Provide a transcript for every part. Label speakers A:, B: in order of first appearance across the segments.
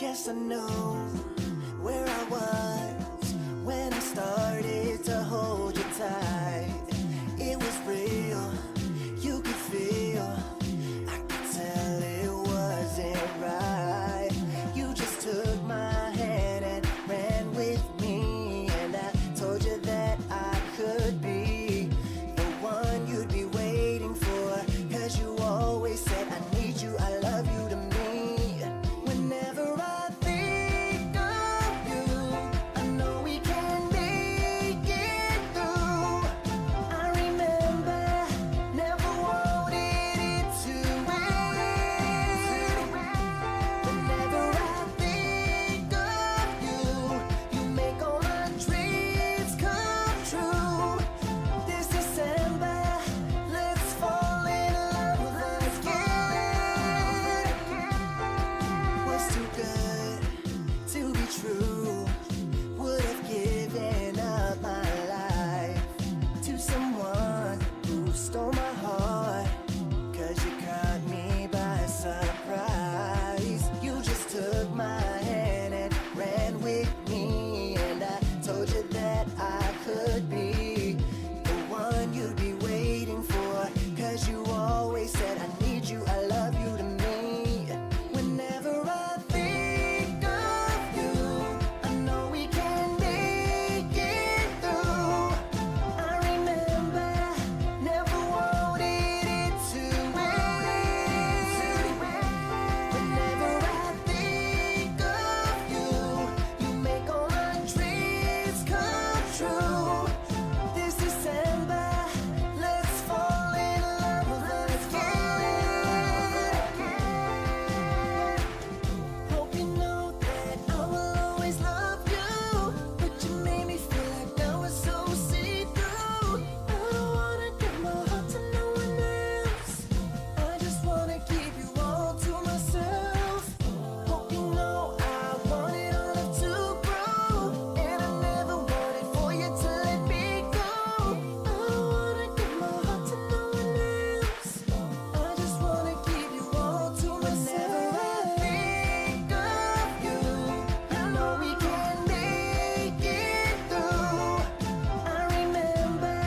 A: Yes, I know where I was when I started to hold you tight. It was real, you could feel, I could tell it wasn't right. You just took my hand and ran with me, and I told you that I could be the one you'd be waiting for, 'cause you always said I need you, I love you to me. Whenever I think of you, I know we can make it through. I remember never wanted it to end. Whenever I think of you, you make all my dreams come true. This December, let's fall in love again. What's too good to be true? Would have given up my life to someone who stole my heart, 'cause you caught me by surprise. You just took my hand and ran with me, and I told you that I could be the one you'd be waiting for, 'cause you always said I need you, I love you to me. Whenever I think of you, I know we can make it through. I remember never wanted it to end. Whenever I think of you, you make all my dreams come true. This December, let's fall in love again. Hope you know that I will always love you, but you made me feel like I was so see-through. I don't wanna give my heart to no one else, I just wanna keep you all to myself. Hope you know I wanted our love to grow, and I never wanted for you to let me go. I don't wanna give my heart to no one else, I just wanna keep you all to myself. Whenever I think of you, I know we can make it through. I remember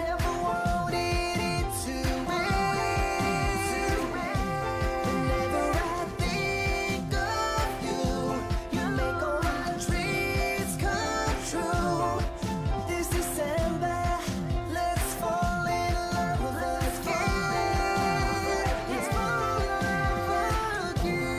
A: never wanted it to end. Whenever I think of you, you make all my dreams come true. This December, let's fall in love again. Let's fall in love again.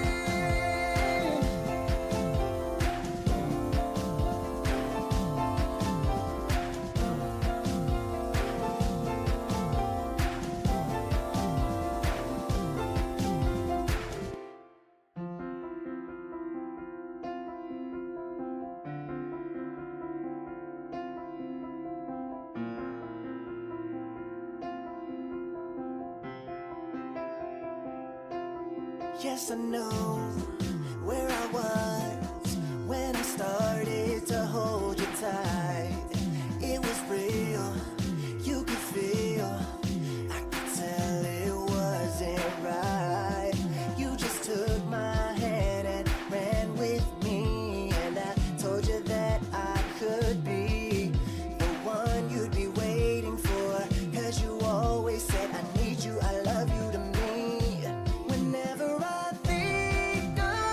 A: Yes, I know where I was when I started to hold you tight. It was real, you could feel, I could tell it wasn't right. You just took my hand and ran with me, and I told you that I could be the one you'd be waiting for, 'cause you always said I need you, I love you to me. Whenever I think of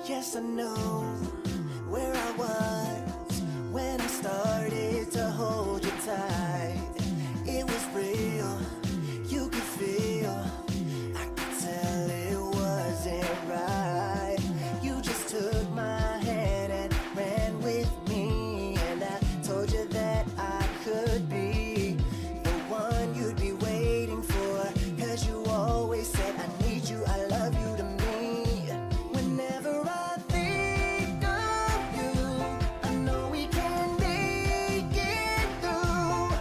A: Yes, I know where I was when I started to hold you tight. It was real, you could feel, I could tell it wasn't right. You just took my hand and ran with me, and I told you that I could be the one you'd be waiting for, 'cause you always said I need you, I love you to me. Whenever I think of you, I know we can make it through.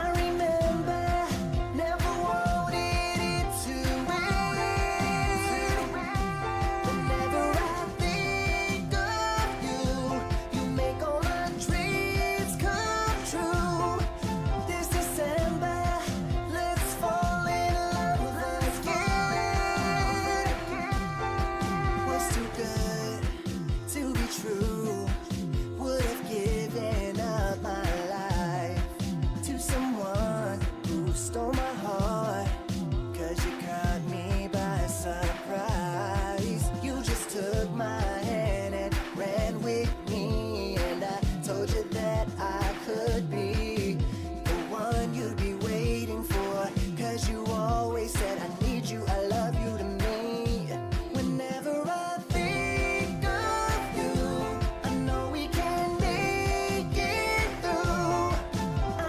A: I remember never wanted it to end. Whenever I think of you, you make all my dreams come true. This December, let's fall in love again. What's too good to be true? Would have given up my life to someone who stole my heart, 'cause you caught me by surprise. You just took my hand and ran with me, and I told you that I could be the one you'd be waiting for, 'cause you always said I need you, I love you to me. Whenever I think of you, I know we can make it through.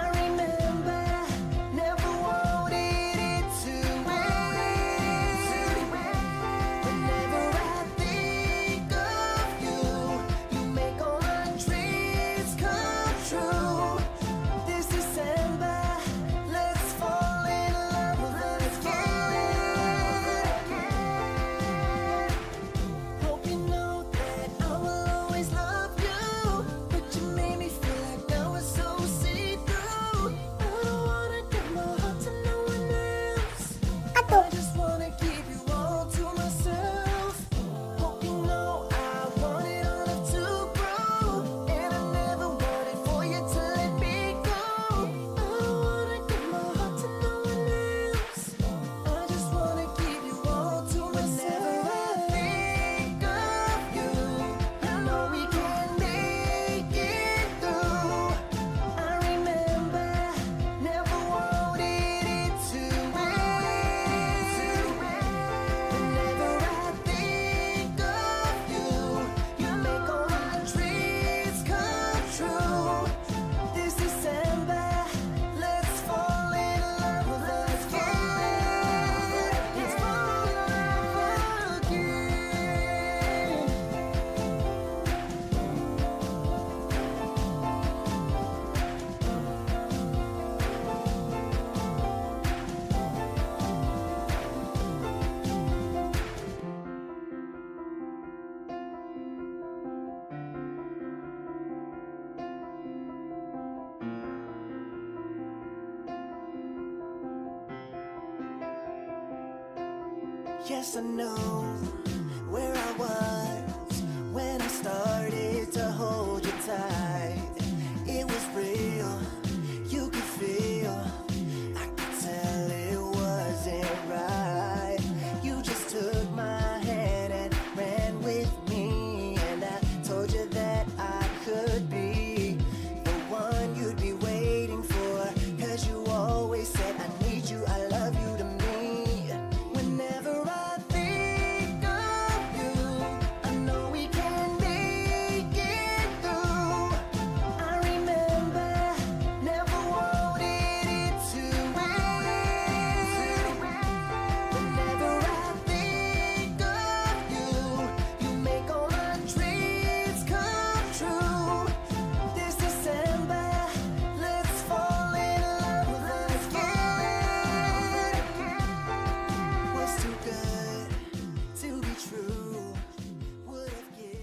A: I remember never wanted it to end. Whenever I think of you, you make all my dreams come true. This December, let's fall in love again. Hope you know that I will always love you, but you made me feel like I was so see-through. I don't wanna give my heart to no one else. I just wanna keep you all to myself. Hope you know I wanted our love to grow, and I never wanted for you to let me go. I don't wanna give my heart to no one else. I just wanna keep you all to myself. Whenever I think of you, I know we can make it through. I remember never wanted it to end. Whenever I think of you, you make all my dreams come true. This December, let's fall in love again. Let's fall in love again. Yes, I know where I was